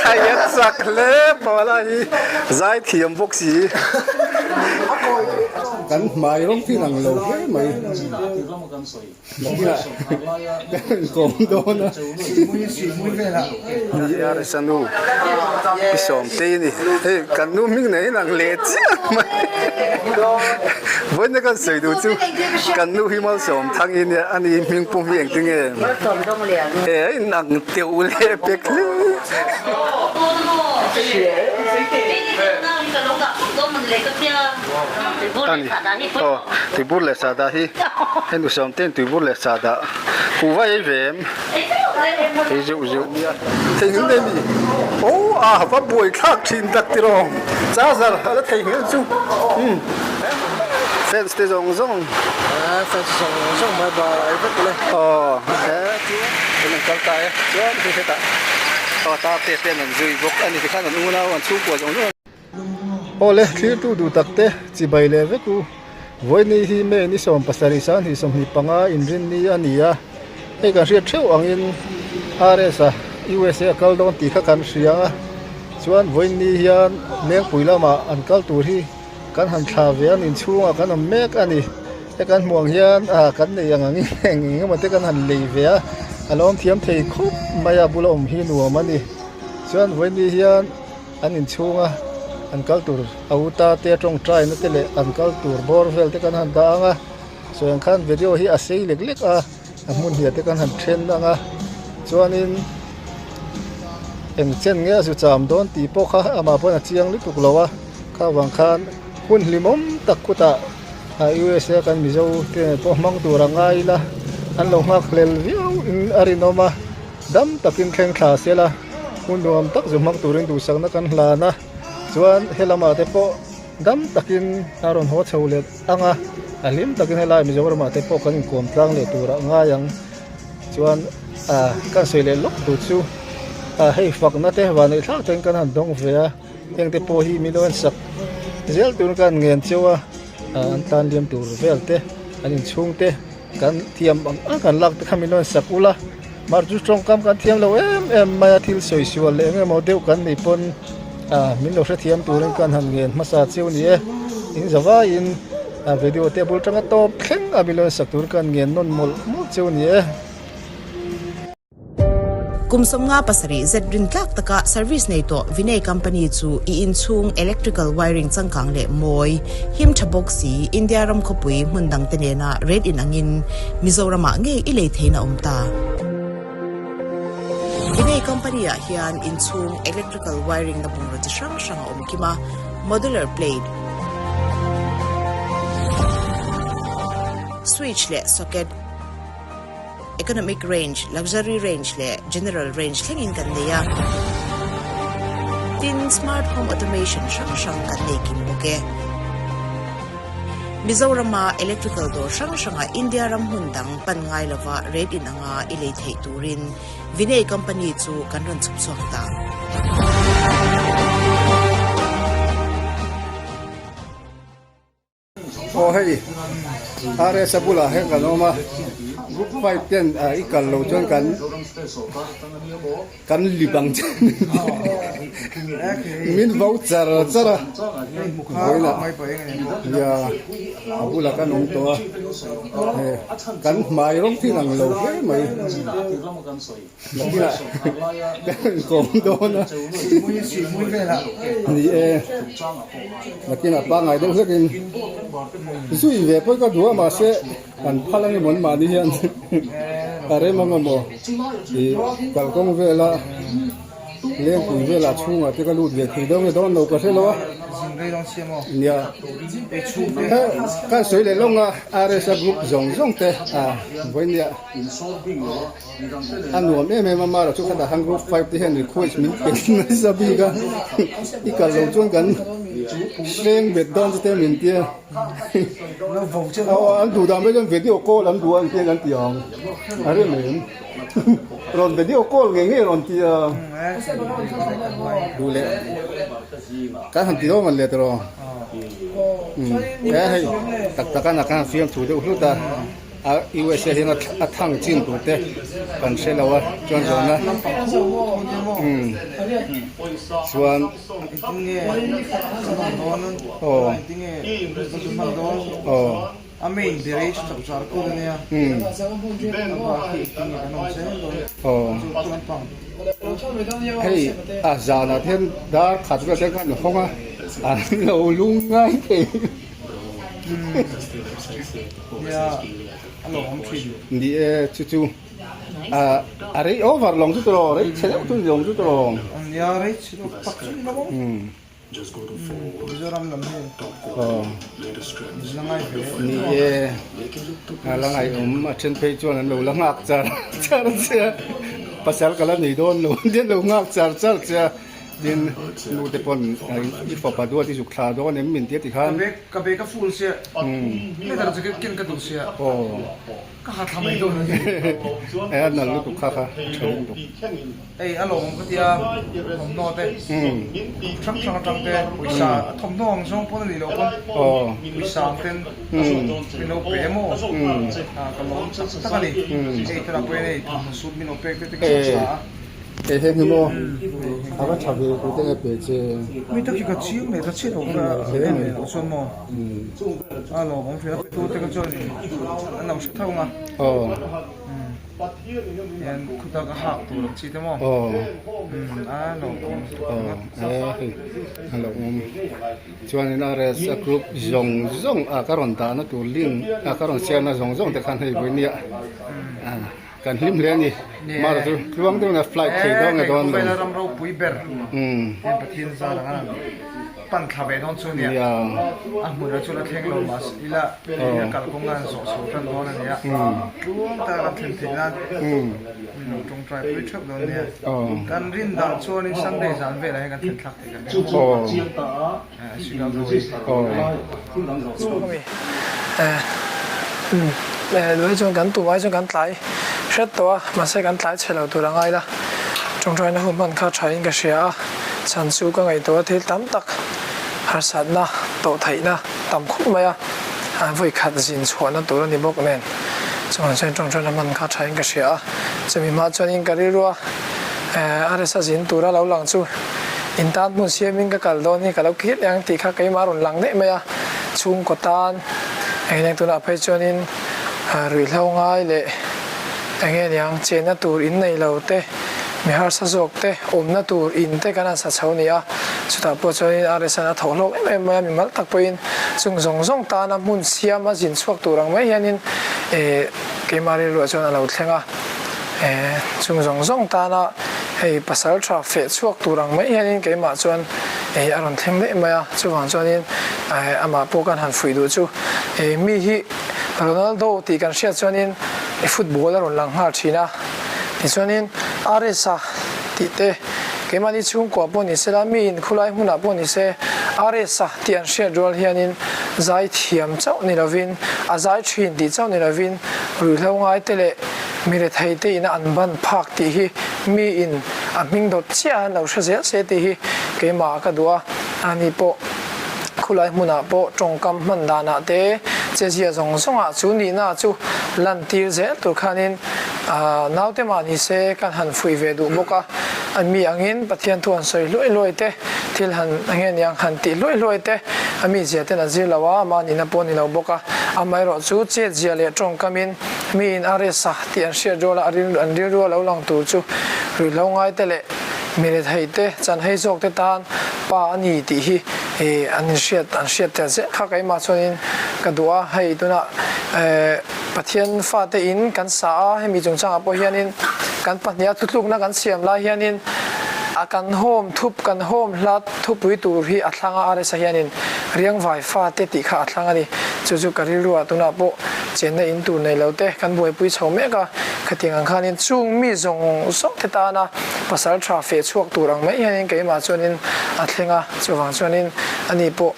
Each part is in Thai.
开眼sak了，跑了一在天不起。กันหมายร้องที่หลังเราไหมนี่แหละกองโดนนะนี่อะไรสนุกพี่สมตีนี่เฮ้ยกันนู้มิ่งไหนหลังเล็ดไหมวันนี้กันสวยดูจูกันนู้หิมะสมทางอินเนี่ยอันนี้มิ่งปุ่มเวียงตึงเองเฮ้ยหนังเตียวเล่เป็กเลยอันนี้โอ้ตีบุร์เลสาดาฮีเห็นดูสมเต้นตีบุร์เลสาดากูว่าไอ้เวมไอ้เจ้าถึงได้มีโอ้ว่าป่วยข้างชินตักติรองจ้าซาแล้วถึงจูเฟนสเตจงซงแฟนส่งมาบ่ายไปเลยอ๋อเป็นหนังกันตายจ้าที่เสตอ๋อตาเต้นหนังจุยบกอันนี้ที่ข้าหนูนะวันชูกว่าจงด้วยโอ้เลยที่ดูตักเตะจีบเลยเวกูวันนี้ที่แม่นี่สมภาษาลิสันที่สมหิปังอาอินรินนี่อันนี้อะไอ้การเสียเชี่ยวอังอินอาร์เอสอะUSA กัลดอนตีข้ากันเสียงอะส่วนวันนี้ยันเลี้ยงปุ๋ยละมาอันกัลตัวที่กันหันชาเวียนอินช่วงกันอันเมกอันนี้ไอ้กันห่วงยันกันเนี่ยอย่างงี้อย่างงี้มันเตกันหันลีเวียอารมณ์เทียมเทยคุบมายาบุลอมหินัวมันนี่ส่วนวันนี้ยันอันอินช่วงอันกัลตัวอาวุธเตะตรงใจนั่นเตะเลยอันกัลตัวบอร์เวลเตกันหันด่างส่วนขั้นวิดีโอที่อาศัยเล็กๆมุนเหียเตกันหันเทรนด่างส่วนนี้เอ็งเช่นเงี้ยสุดจำโดนตีโป๊กข้ามาพนักเชียงลิตุกลัวข้าวังคันหุ่นลิมอมตักกุตาUSA กันมิโซเตนพวกมังตัวรังไงล่ะอันลงมาเคลวิวอาริโนมาดำตักินแข่งขาเสียละหุ่นรวมตักจุมังตัวเรื่องดูสักนักกันลานะส่วนเฮลามาเตโปดำตักินอารอนหัวเชวเลตอ่างอันลิมตักินเฮลามิโซรามาเตโปกันกวมตั้งเลตัวรังไงยังส่วนกันสวยเลยลกดูชูให้ฝักนัดเทวันนี้ถ้าถึงกันหันดงเฟียยังเตโปฮีมิโลนสักเจลตัวกันเงินเชียวอันตันเลียมตัวเวลเตอันนี้ช่วงเตกันเทียมกันลักต์ขมิโลนสักอุละมาจุดตรงกำกันเทียมเรามาทิลสวยสวยเลยโมเดลกันญี่ปุ่นมิโลเทียมตัวกันหันเงินมาสักเชียวนี่อินจะว่าอินวิดีโอเตบุลจังตัวเพ่งมิโลนสักตัวกันเงินนนมลเชียวนี่กุมสมงาปัสรีเซดรินลักตะกะเซอร์วิสในตัววินัยคัมพานีจูอินชุงอิเล็กทริคอลไวริงจังกังเล่มวยหิมทบกสีอินเดียรัมขบุยมุนดังเตเนนาเรดอินอังอินมิโซรามาเงยอิเลเทนาตาวินัยคัมพานีเฮียนอินชุงอิเล็กทริคอลไวริงนับงรถช่างกิมาโมดูลาร์เพลทสวิตช์และซ็อกเก็ตeconomic range, luxury range และ general range แข่งอินกันเนี่ยติน smart home automation ช่างกันในกิมโอเคมิโซรามา electrical door ช่างอินเดียรำหุ่นดังปันไงละว่า red in อ่ะอิเลทตูรินวินัย company จูกันรันสุบสองตาโอ้เฮ้ยอะไรสับบุละเห็นกันออกมารูปไฟเต้นอีกกันเราจนกันลิบังจันมินวาวจาระโอ้ยละยาบุละกันองตัวกันหมายร้องที่หลังเราไหมนี่แหละกันกองโดนนะนี่แล้วกินอะไรไงต้องสักกินสุยเว็บก็ดูมาเสอันพลังงานมาดิฉันอะไรมั่งมั้งที่กัลกงเวลาเลี้ยงปุ๋ยเวลาชุ่งอ่ะที่ก็รูดเวทีเดิมไม่ต้องหนูก็ใช่หรอเนี่ยการสวยเลยลงอ่ะอะไรสักกลุ่มส่งเตะวันนี้อันนู้นไม่มาเราชุกแต่ทางกลุ่มไฟที่เห็นรีควอสมินเป็นสับบีกันอีกการลงจนกันเลี้ยงเบ็ดดอนจะเต็มเตียเอาอันดูดำไม่ต้องวิดีโอคอลอันดูอันเตียกันเตียงอะไรเหมือนรอนวิดีโอคอลเงี้ยรอนเตียดูเลยการทำตีโอมันเลยตัวแต่ให้ตักกันนักการฟิล์มถูกดูรู้ตา USA hin a thang chin tu te kan se lawa chuan zona chuan Amin direct char ko niya. Hey, zana then da khat ka se kan honga an lo lung ngai ke Ya, alo om chi. ni chu are over long tu ro re chele tu long tu ro Ya right, pak chi na mo. Mizoram lam he. Langai be. ni langai a chen pe chuan an lo langak char che pasal kala nei don lo den lo ngak char che din lu te pon I fa pa do ti su kha do ne min ti khan Ka be ka full se. Me dar jike kin ka du se. Ka ha thamai do na. na lu tu kha thong tu Ei alo om ka tia om no te. Chang te puisa thom dong song pon ni lo kon. Puisa ten. Mino pe mo. Ka lo ta ka ni. Ei tra pe nei su mino pe te ka sa. he mi mo aba chabe ko te pe che Mi ta ki ka chi me ta chi do ka. So mo. Alo om fe tu te ka chon ni. Ana sa ta nga. Yan kuta ka ha tu chi te mo. Alo. hello chuan in rs a group zong a karon ta na tu ling a karon share na zong te khan hei boi nia kan him le ni mar tu kluang tu na flight ke do nga don Pe na ram ro pui ber. Yan pathin sa la nga. Pan khabe don chu ni. ya Mu ra chu la theng lo mas ila ya kal kong ngan so kan don na ya. Tuang ta ram then then na. Trong trai pui chap don ni. Kan rin da chu ni sunday san ve la kan then thak te kan. Siga ro. Lưỡi cho gắn tủ váy cho gắn lái rất to mà sẽ gắn lái chạy đầu tủ là ngay là trong trại nó hôm ban khá chạy cái xe sản xuất các ngày to thì tắm tắc hạt sản na tổ thấy na tắm khúc mày với khát dính chuột nó tủ là đi bốc nên trong trại nó ban khá chạy cái xe cho mình mà cho nên cái đi rồi để sao dính tủ là lâu lăng chú in tan muốn xem mình cái đó ni cái lâu kiết yang thì khác cái mà rồi lăng đấy mày chung có tan anh em tụi nó phải cho nên rủi lâu ngay lệ anh em yang trên nó tour in này lâu te mi har sa jok te om na tour in te kana sa chau ni a chuta po cho nên are sa na thau lo em mi mal tak poin chung zong ta na mun siam a jin chuak turang mai hianin ke mari ro cho na lo thlenga chung zong ta na hei pasal traffic chuak turang mai hianin ke ma chuan aron thleng le mai chu wang cho nên ama po kan han fui du chu mi hi Ronaldo thì kan sia cho nên football ron lang ha thina thì cho nên aresa ti te ke mani chung ko po ni selami in khulai huna po ni se aresa ti an sia rol hianin zai thiam chau ni lovin a zai thin ti chau ni lovin ru hlongai tele mi re thai te in an ban phak ti hi mi in a ming dot chia lo se ti hi ke ma ka dua ani po khulai huna po tongkam man dana te che chia zong a chu ni na chu lan tir zel tur khanin naute ma ni se kan han fui ve du boka an mi angin pathian tuan soi loi te thil han angen yang han ti loi te ami je te na zilawa ma ni na poni lo boka amai ro chu che jia le tongkamin mi in aresa ti an share dola an ri ro lo lang tu chu ri lo ngai te le mi le thai te chan hei jok te tan pa ani ti hi an share te ze kha kai ma chonin ka dua hei tuna pathian fa te in kan sa hemi chung chang apo hianin kan pahnia thutluk na kan siam la hianin akan home thup kan home hlat thupui tur hi athlanga are sa hianin riang vai fa te ti kha athlanga ni chu kari ruwa tuna po chen na in tur nei lote kan boi pui chhome ka khating ang khanin chung mi zong sok te ta na pasal traffic chuak turang mai hianin ke ma chuanin athlenga chuwang chuanin ani po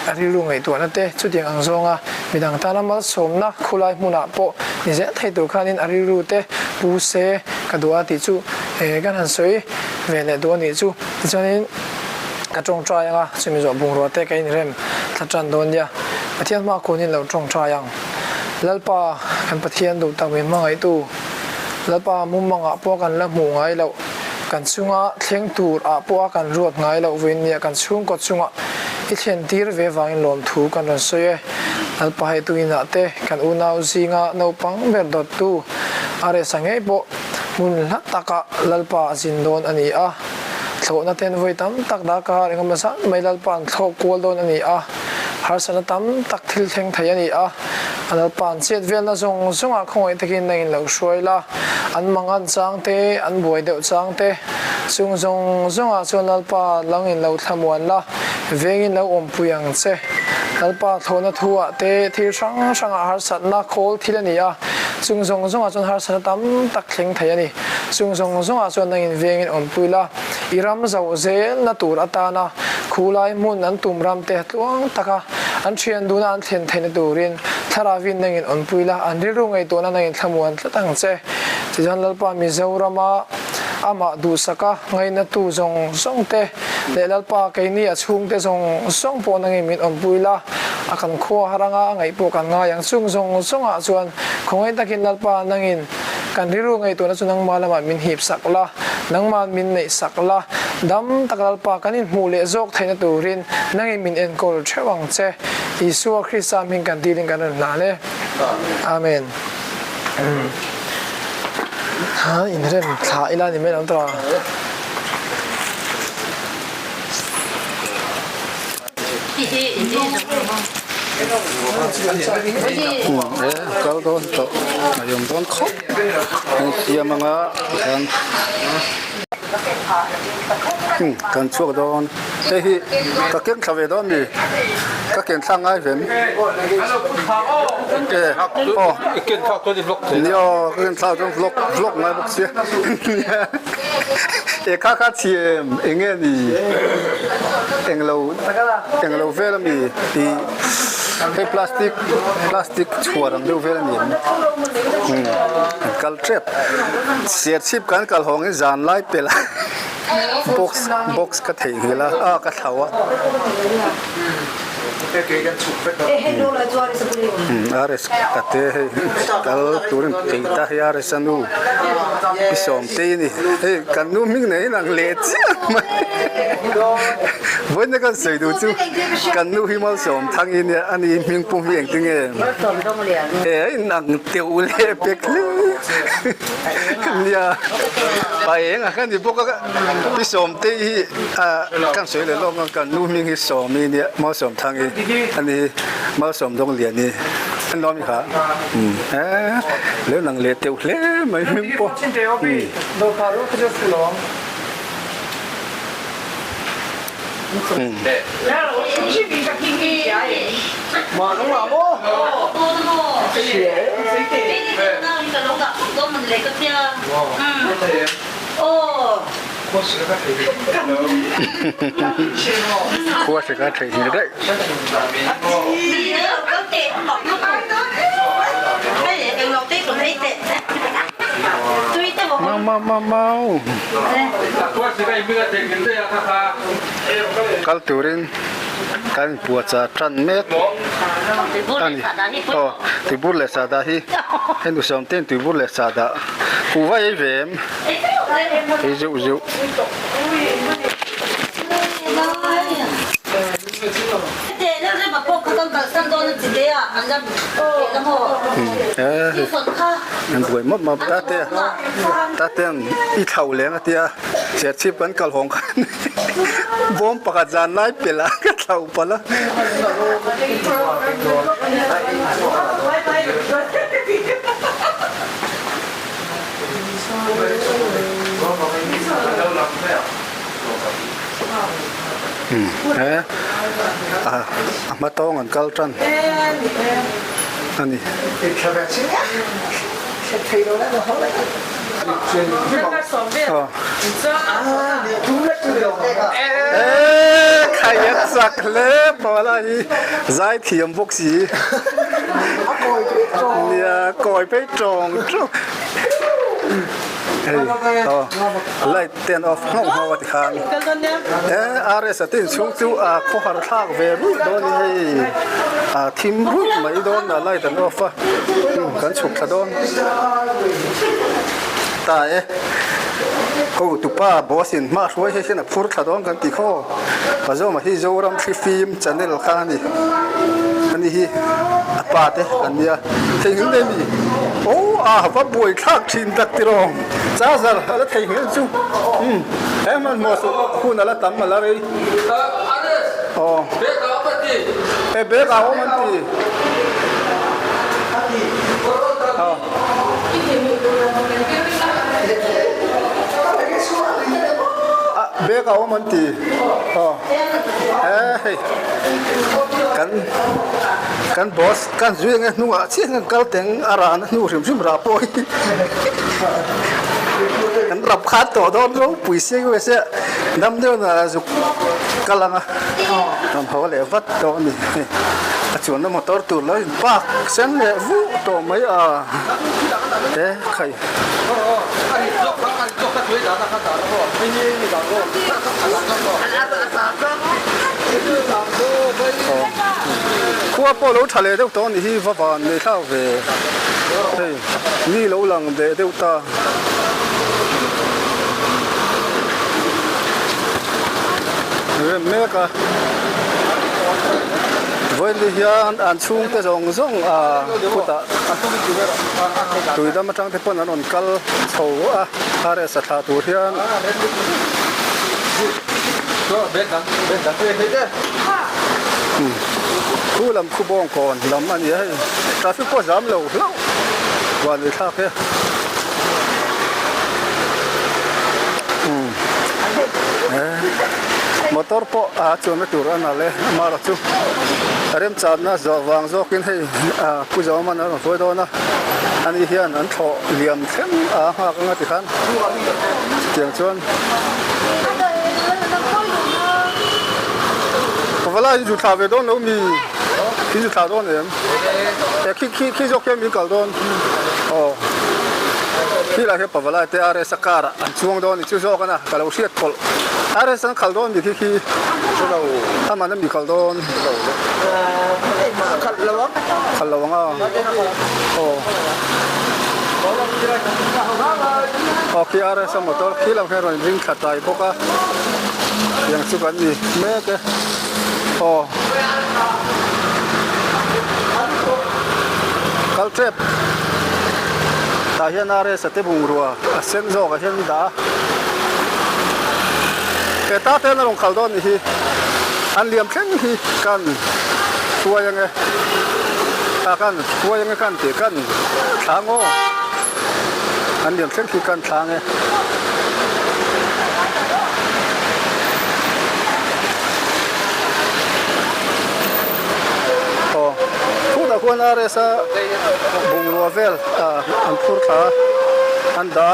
ari lu ngai tu na te chu ding ang zonga midang ta namal somna khulai muna po ni ze thai tur khanin ari lu te pu se kadua ti chu gan han soi ve le do ni chu chuanin ka tong tra yang chumi zo bung ro te kai ni rem tha tran don ya pathian ma ko ni lo tong tra yang lalpa kan pathian do tak me mangai tu lalpa mum manga po kan la mu ngai lo kan chunga thleng tur a po kan ruat ngai lo wen nia kan chung ko chunga I thian tir ve wangin lom thu kan ron soye lalpa hai tu ina te kan unau zinga no pang ber dot tu are sangai bo mun la taka lalpa zindon ani a thlo na ten voi tam tak da ka ringa masa mai lalpan thlo kol don ani a har sana tam tak thil theng thai ani a lalpan chet vel na zong zonga khongoi takin nain lo shroila an mangan chang te an buai deuh chang te chung zong zonga chon lalpa langin lo thlamuan la vengin lo om puyang che lalpa thona thua te thil sang sanga har sat na khol thil ani a chung zong zonga chon har sana tam tak thleng thai ani chung zong zonga chon nangin vengin om puila iram zau zel na tur atana khulai mun an tumram te tluang taka an thian duna an thlen thein turin tharawin nangin on puila an riru ngai to na nangin thlamuan tlatang che chijan lalpa mizorama ama du saka ngai na tu zong zong te le lalpa kaini a chung te zong zong po nangin min on puila akan kho haranga ngai po kan nga yang chung zong zonga chuan khongai takin lalpa nangin kan riru ngai to na chunang malama min hip sakla nangman min nei sakla dam takalpa kanin mule zok thaina turin nangi min enkol thewang che Isua Krista min kan dilin kan na le amen ha in rem tha ila ni me lam tra kau don to ayam don khop dia manga kan chuak don te hi ka ken thave don ni ka ken thangai vem oh ikin thak to di block ni o ken thau don vlog ngai bok sia e ka chiem enge ni englo vela mi cái plastic chua rằng đâu về là miền cal trap xiết chip cán cal hong cái dàn lại pe la box cái thầy người la cái thầu á ares kate kal turin keita ares anu pisom te ni kan nu ming nei nang let với cái sợi đồ chú cần nuôi himal sớm thằng in anh em miếng pum miếng tiếng nghe nặng tiêu lệ bẹt nha bài ấy cái gì bốc cái sớm tây cái sợi lệ lo cần nuôi miếng sớm in mau sớm thằng in anh em mau sớm đông liền đi anh nói gì hả nếu nặng lệ tiêu lệ mấy miếng pum mà nó là bố qua sẽ có thể như đấy mau kal turin kan puasa tran met ani tibur le sada hi hendu som ten tibur le sada ku vai vem ju anh tuổi mất mà ta tiền ít thầu lên à tia sẽ chip vẫn cầu hồng bom bạc giàn lại bị lá cái thầu bả lá mà to ngon cao trần anh khai nhất sạc lẽ bỏ lại giải thiểm bốc gì còi phải tròn เฮ้ยต่อไล่เตียนออฟห้องหัวที่ข้างอะไรสักทีช่วงจู่ข้อหาทากเวรุโดนให้ทีมรุ่นไม่โดนไล่เตียนออฟกันฉุกสะโดนตายก็ตุป้าบอสินมาช่วยให้เช่นพูดสะโดนกันตีข้อมาโจมาที่โจรัมฟิล์มจันเนลข้างนี่อันนี้ปาเตอันนี้เที่ยงเดนี่โอ้ว่าบวยทักชินตักติรองจ้าจ้าอะไรเที่ยงจู่มันมัวสุคุณอะไรตั้มมาแล้วเลยอ๋อเบกเอามันตีเบกเอามันตีอ๋อเฮ้ยกันบอสกันจุยงนัวเชี่ยงกันเต็งอารานนัวริมจุมราปอยกันรับขาดต่อโดนร้องปุ๋ยเสียก็เสียน้ำเดือดจุกกำลังน้ำเขาเลยวัดตอนนี้ชวนน้ำมอเตอร์ตัวเลยปากเส้นเลยวูตัวไม่เอ๊ะใครขั้วโปโลทะเลเดี๋ยวตอนนี้ฟ้าฟ้าในข้าวเวเฮ้ยนี่เราหลังเดี๋ยวตาเมกะวันนี้อันชุ่มแต่จงพุทธะตุยดำมาจังที่ปนอันกัลโซ่อะไรสัตว์ตัวเฮียนก็เบ็ดดังเด้คู่ลำคู่บองก่อนลำอันนี้ให้ทราฟิกก็จำเราวันนี้ท่าแค่มอเตอร์พอจนไม่ตัวนั้นเลยมาแล้วจู่เริ่มจัดนะจะวางจะกินให้ผู้เจ้ามันนะช่วยด้วยนะอันนี้เฮียนอันโถเหลี่ยมเข้มหากงาติขันเตียงชวนเวลาอยู่ท่าเวดอนเรามีที่อยู่ท่าดอนเองแต่ขี้จกแค่มีกัลดอนอ๋อที่เราเห็นปะเวลาแต่อะไรสักการะช่วงดอนนี่ชื่อโจกันนะแต่เราเชียดกอลอะไรสังกัลดอนมีขี้ถ้ามันนั้นมีกัลดอนขัดระวังโอ้โอเคอะไรสมมติที่เราแค่เราดิ้งขัดใจพวกอย่างสุกันนี่แม่ก็โอ้กัลเทปแต่เห็นอะไรสัตย์บุงรัวเส้นโจก็เห็นด่าแต่ตาเต้นลงขัดดอนนี่อันเหลี่ยมแข็งที่กันช่วยยังไงกันช่วยยังไงกันตีกันทางโง่อันเหลี่ยมแข็งที่กันทางไงพูดแต่คนอะไรซะบุงรัวเวลอันพูดขาอันด่า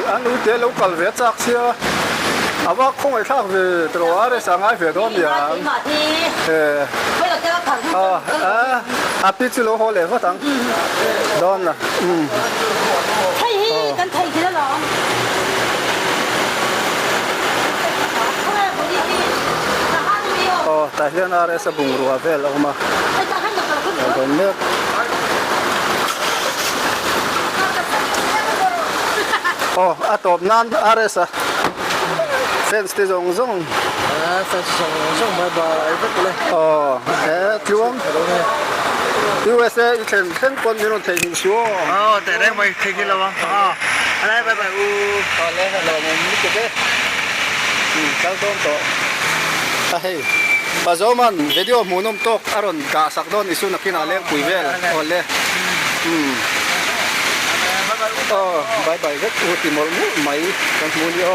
อันนู้นเดี๋ยวเรากัลเวจักเสียอาว่าคงไอ้ท่าเวตัวอะไรสังหารเวดอนอย่างพิจิโลโฮเล่ก็ตั้งดอนนะไทยกันไทยที่แล้วหรอแต่เรื่องอะไรสบุงรัวเวลออกมาตอนนี้อะตบนั่นอะไรซะเฟนส์ที่จงเฟนส์จงไม่บาไอ้พวกเลยที่ว่าที่ว่าเสียอีกเส้นคนมีรถเทหินชัวแต่ได้ไม่เทกินแล้ววะอะไรไปตอนแรกเราไม่รู้จะได้เข้าต้นต่อเฮ้ยปัจจุบันวิดีโอมูนมตกอารมณ์กาสักโดนอิสุนักกินอะไรคุยเวลโอเล่บายก็อุติมอลมุไม่กันมุนย่อ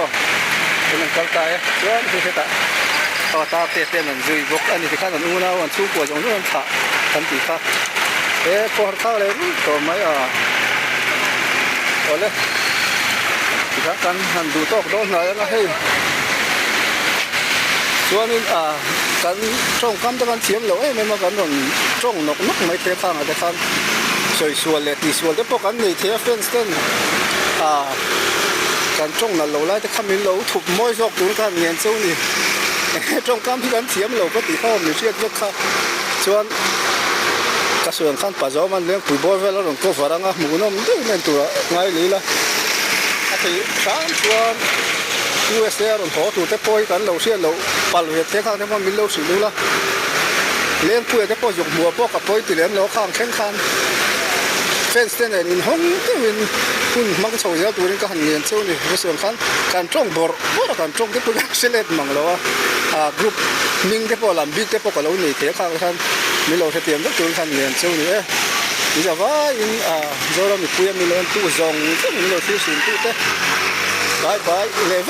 เป็นกัลตายชวนที่เสตตาเตะนั่นจุยบกอันนี้ที่ข้านั่นอูน่าวันสู้กว่าจงนู้นถ่าทันทีค่ะพอข้าเลยตัวไม่โอเล่ที่ข้ากันหันดูตกโดนหน่อยนะให้ชวนนี่ กันช่องคำตะกันเทียมเราไม่มากันนนช่องนกไม่เทข้างแต่ข้างสวยสวยเลยตีสวยแต่พวกกันในเทียเฟนสเตนกันช่องนั้นเราไล่แต่ข้ามีเราถูกมอยซอกดูกันเงินเจ้านี่ช่องคำที่กันเทียมเราก็ตีข้อมีเชือกยกข้าส่วนกระทรวงขั้นปัจจุบันเรื่องปุ๋ยบอยเวลาเราก็ฝรั่งหมูน้ำด้วยเงินตัวง่ายเลยล่ะที่สามส่วน USA เราขอตัวแต่ปอยกันเราเสียเราปัลเวทเท่าข้างที่มันมีเราสิรู้ละเลี้ยงปุ๋ยแต่ปอยหยกหัวพวกกับปอยตีเลี้ยงเราข้างแข่งขันเฟนสเตนในห้องที่เป็นคุณมังสวิรัติตัวนี้ก็หันเงินเจ้านี่กระทรวงขั้นการจ้องบอร์การจ้องที่ปอยเสล็ดมังเรากรุ๊ปมิงที่ปอยลำบิ๊กที่ปอยกับเราในเท่าข้างท่านมีเราเตรียมตัวขันเงินเจ้านี่นี่จะว่าเรามีปุ๋ยมีเราตู้ซองที่มีเราที่สุดที่ไปเลย